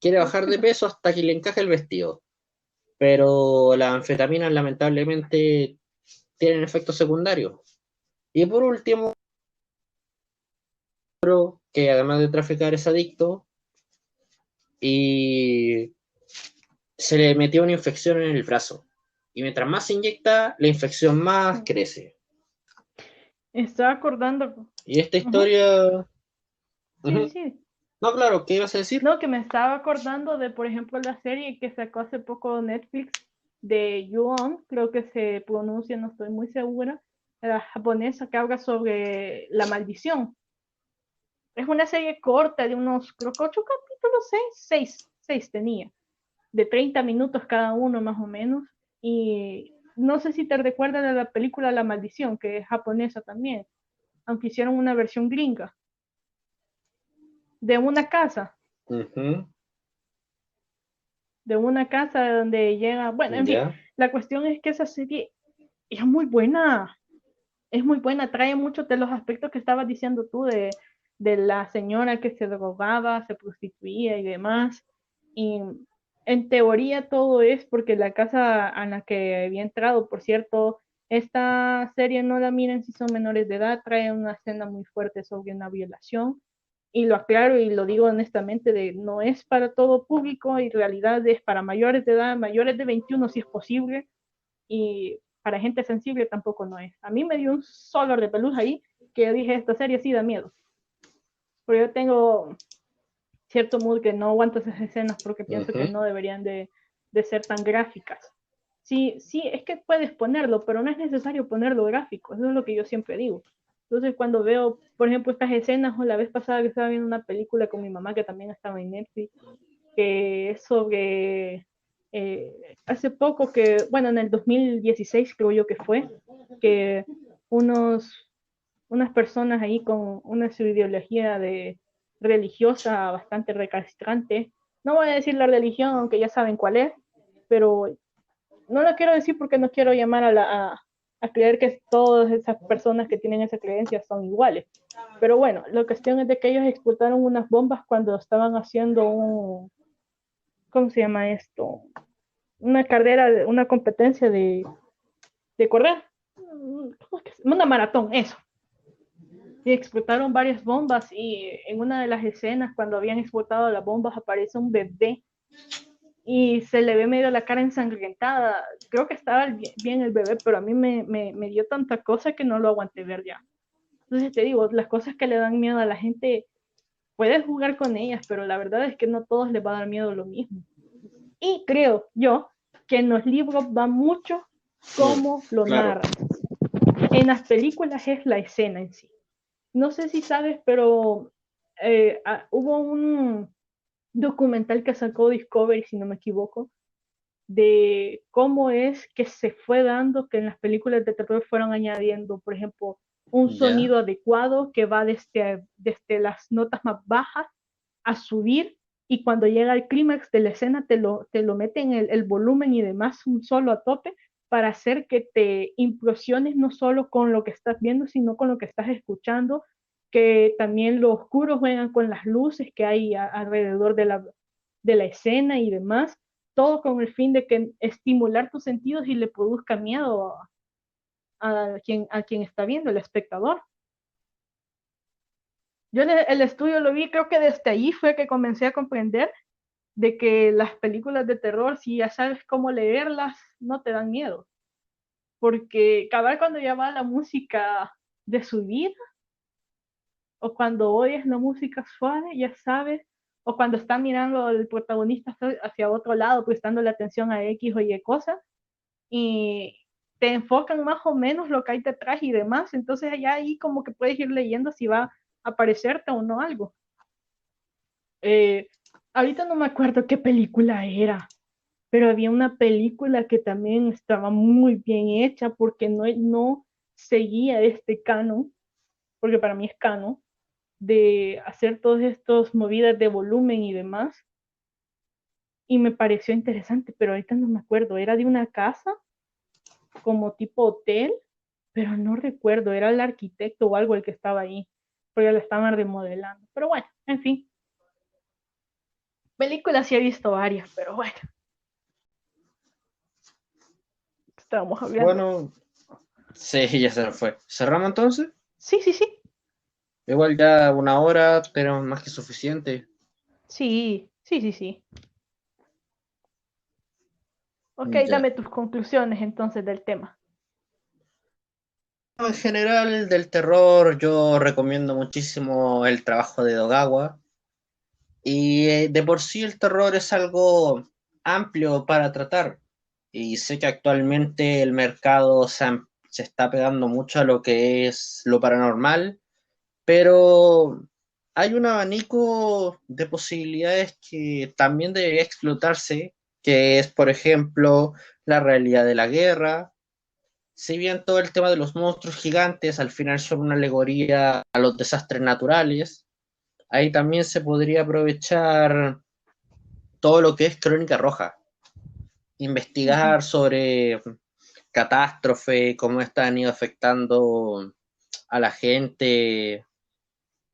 Quiere bajar de peso hasta que le encaje el vestido, pero las anfetaminas lamentablemente tienen efectos secundarios. Y por último, que además de traficar es adicto y se le metió una infección en el brazo. Y mientras más se inyecta, la infección más crece. estaba acordando. Y esta Uh-huh. historia... Sí, Uh-huh. sí. No, claro, ¿qué ibas a decir? No, que me estaba acordando de, por ejemplo, la serie que sacó hace poco Netflix de Ju-on, creo que se pronuncia, no estoy muy segura, la japonesa que habla sobre la maldición. Es una serie corta de unos, creo que 8 capítulos, seis tenía, de 30 minutos cada uno más o menos. Y no sé si te recuerdas de la película La Maldición, que es japonesa también, aunque hicieron una versión gringa, de una casa, Uh-huh. de una casa donde llega, bueno, en fin, Ya. la cuestión es que esa serie es muy buena, trae muchos de los aspectos que estabas diciendo tú de la señora que se drogaba, se prostituía y demás. Y en teoría todo es porque la casa a la que había entrado, por cierto, esta serie no la miren si son menores de edad, trae una escena muy fuerte sobre una violación. y lo aclaro y lo digo honestamente, no es para todo público, en realidad es para mayores de edad, mayores de 21 si es posible, y para gente sensible tampoco no es. A mí me dio un solo repelús ahí que yo dije, esta serie sí da miedo. Pero yo tengo cierto mood que no aguanto esas escenas porque pienso que no deberían de ser tan gráficas. Sí, sí, es que puedes ponerlo, pero no es necesario ponerlo gráfico, eso es lo que yo siempre digo. Entonces cuando veo, por ejemplo, estas escenas, o la vez pasada que estaba viendo una película con mi mamá que también estaba en Netflix, que es sobre, hace poco que, bueno, en el 2016 creo yo que fue, que unas personas ahí con una ideología religiosa bastante recalcitrante, no voy a decir la religión, aunque ya saben cuál es, pero no lo quiero decir porque no quiero llamar a creer que todas esas personas que tienen esa creencia son iguales. Pero bueno, la cuestión es de que ellos explotaron unas bombas cuando estaban haciendo ¿cómo se llama esto? Una carrera, una competencia de correr. Una maratón, eso. Y explotaron varias bombas y en una de las escenas cuando habían explotado las bombas aparece un bebé y se le ve medio la cara ensangrentada. Creo que estaba bien el bebé, pero a mí me dio tanta cosa que no lo aguanté ver ya. Entonces te digo, las cosas que le dan miedo a la gente, puedes jugar con ellas, pero la verdad es que no a todos les va a dar miedo lo mismo. Y creo yo que en los libros va mucho cómo lo claro. narran. En las películas es la escena en sí. No sé si sabes, pero hubo un documental que sacó Discovery, si no me equivoco, de cómo es que se fue dando que en las películas de terror fueron añadiendo, por ejemplo, un Ya. sonido adecuado que va desde las notas más bajas a subir y cuando llega al clímax de la escena te lo meten el volumen y demás un solo a tope para hacer que te impresiones no solo con lo que estás viendo, sino con lo que estás escuchando, que también los oscuros juegan con las luces que hay alrededor de la escena y demás, todo con el fin de que estimular tus sentidos y le produzca miedo a quien está viendo, el espectador. Yo el estudio lo vi, creo que desde ahí fue que comencé a comprender de que las películas de terror, si ya sabes cómo leerlas, no te dan miedo. Porque cabal cuando ya va la música de subir, o cuando oyes la música suave, ya sabes, o cuando está mirando el protagonista hacia otro lado, prestando la atención a X o Y cosas, y te enfocan más o menos lo que hay detrás y demás, entonces ya ahí como que puedes ir leyendo si va a aparecerte o no algo. Eh, ahorita no me acuerdo qué película era, pero había una película que también estaba muy bien hecha porque no seguía este canon, porque para mí es canon, de hacer todas estas movidas de volumen y demás, y me pareció interesante, pero ahorita no me acuerdo, era de una casa como tipo hotel, pero no recuerdo, era el arquitecto o algo el que estaba ahí, porque la estaban remodelando. Pero bueno, en fin, películas sí he visto varias, pero bueno, estábamos hablando. Bueno, sí, ya se nos fue. ¿Cerramos entonces? Sí, sí, sí, Igual ya una hora, pero más que suficiente. sí, sí, sí, sí. Ok, Ya. dame tus conclusiones entonces del tema. En general, del terror, yo recomiendo muchísimo el trabajo de Dogawa. Y de por sí el terror es algo amplio para tratar. Y sé que actualmente el mercado se está pegando mucho a lo que es lo paranormal, pero hay un abanico de posibilidades que también debería explotarse, que es, por ejemplo, la realidad de la guerra. Si bien todo el tema de los monstruos gigantes al final son una alegoría a los desastres naturales, ahí también se podría aprovechar todo lo que es Crónica Roja, Ujú. investigar sobre catástrofe, cómo están ido afectando a la gente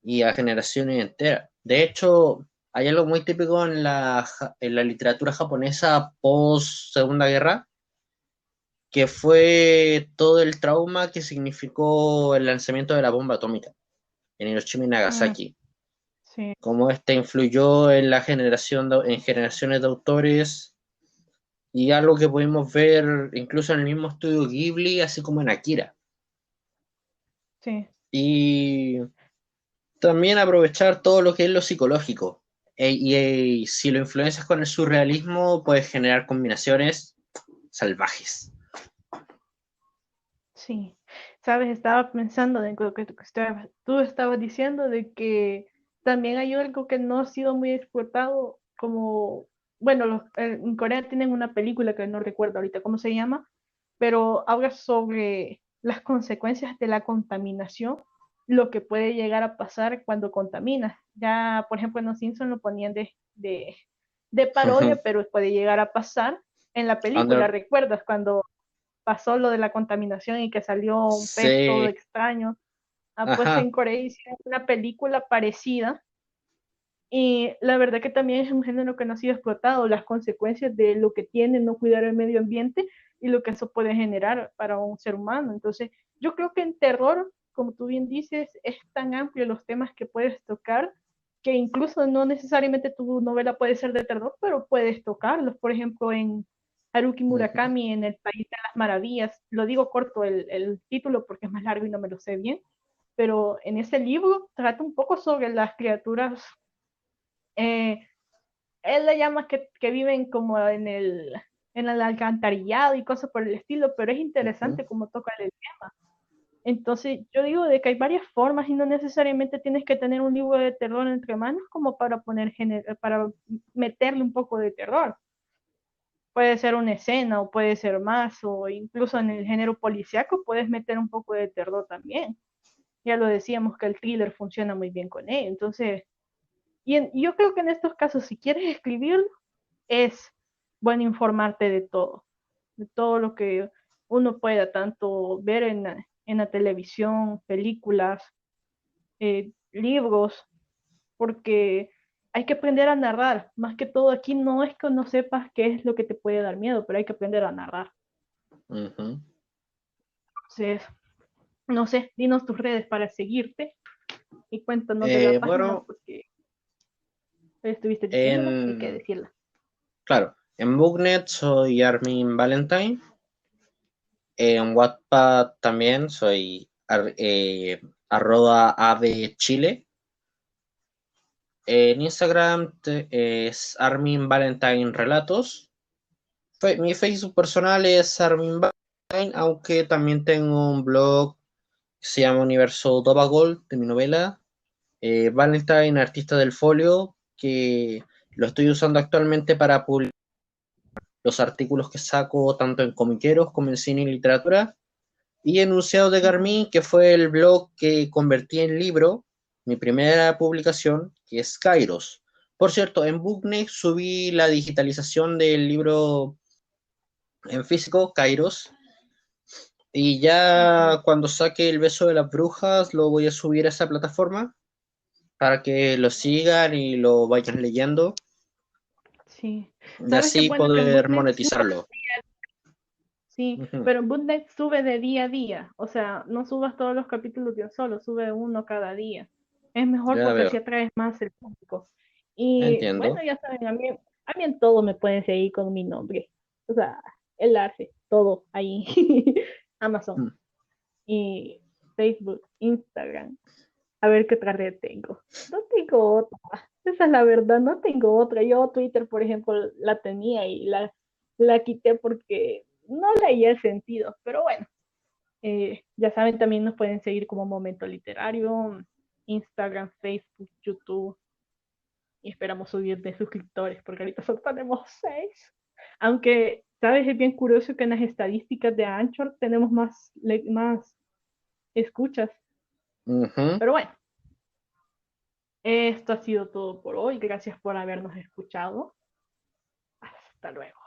y a generaciones enteras. De hecho, hay algo muy típico en la literatura japonesa post Segunda Guerra, que fue todo el trauma que significó el lanzamiento de la bomba atómica en Hiroshima y Mm, Nagasaki. Sí, cómo este influyó en la generación en generaciones de autores, y algo que pudimos ver incluso en el mismo estudio Ghibli, así como en Akira. sí, Y también aprovechar todo lo que es lo psicológico. Si lo influencias con el surrealismo, puedes generar combinaciones salvajes. sí. Sabes, estaba pensando en lo que tú estabas diciendo de que también hay algo que no ha sido muy explotado, como, bueno, en Corea tienen una película que no recuerdo ahorita cómo se llama, pero habla sobre las consecuencias de la contaminación, lo que puede llegar a pasar cuando contaminas. Ya, por ejemplo, en Los Simpsons lo ponían de parodia, pero puede llegar a pasar en la película. Under, ¿Recuerdas cuando pasó lo de la contaminación y que salió un pez todo sí, extraño? Ah, pues ajá, en Corea hicieron una película parecida y la verdad que también es un género que no ha sido explotado, las consecuencias de lo que tiene no cuidar el medio ambiente y lo que eso puede generar para un ser humano. Entonces, yo creo que en terror, como tú bien dices, es tan amplio los temas que puedes tocar que incluso no necesariamente tu novela puede ser de terror, pero puedes tocarlos. Por ejemplo, en Haruki ujú, Murakami, en El País de las Maravillas, lo digo corto el título porque es más largo y no me lo sé bien, pero en ese libro trata un poco sobre las criaturas eh, él le llama que viven como en el alcantarillado y cosas por el estilo, pero es ujú. interesante cómo toca el tema. Entonces, yo digo de que hay varias formas y no necesariamente tienes que tener un libro de terror entre manos como para para meterle un poco de terror. Puede ser una escena o puede ser más, o incluso en el género policíaco puedes meter un poco de terror también. Ya lo decíamos que el thriller funciona muy bien con él. Entonces, y yo creo que en estos casos, si quieres escribir, es bueno informarte de todo lo que uno pueda, tanto ver en la televisión, películas, libros, porque hay que aprender a narrar. Más que todo aquí no es que no sepas qué es lo que te puede dar miedo, pero hay que aprender a narrar. Ujú. Entonces, no sé, dinos tus redes para seguirte y cuéntanos de la página, Bueno, porque estuviste diciéndola, hay que en, decirla. claro, en Booknet soy Armin Valentine, en Wattpad también soy @avchile, en Instagram es Armin Valentine Relatos. Mi Facebook personal es Armin Valentine, aunque también tengo un blog que se llama Universo Dopagol, de mi novela, Valentine, artista del folio, que lo estoy usando actualmente para publicar los artículos que saco tanto en comiqueros como en cine y literatura, y Enunciado de Ujú. Garmin, que fue el blog que convertí en libro, mi primera publicación, que es Kairos. Por cierto, en Booknext subí la digitalización del libro en físico, Kairos, y Ujú. ya cuando saque El beso de las brujas lo voy a subir a esa plataforma para que lo sigan y lo vayan leyendo, Sí, y sabes que así bueno que en poder Booknet monetizarlo. sí, Ujú. pero Bootleg sube de día a día, o sea, no subas todos los capítulos de un solo, sube uno cada día. Es mejor Ya porque así veo, atraes más el público. Y bueno, entiendo. ya saben, a mí en todo me pueden seguir con mi nombre. O sea, el arte, todo ahí. Amazon Mm. y Facebook, Instagram. A ver qué otra red tengo. No tengo otra. Esa es la verdad, no tengo otra. Yo Twitter, por ejemplo, la tenía y la quité porque no leía el sentido. Pero bueno, ya saben, también nos pueden seguir como Momento Literario, Instagram, Facebook, YouTube. Y esperamos subir de suscriptores porque ahorita solo tenemos 6. Aunque, ¿sabes? Es bien curioso que en las estadísticas de Anchor tenemos más escuchas. Ujú. Pero bueno, esto ha sido todo por hoy. Gracias por habernos escuchado. Hasta luego.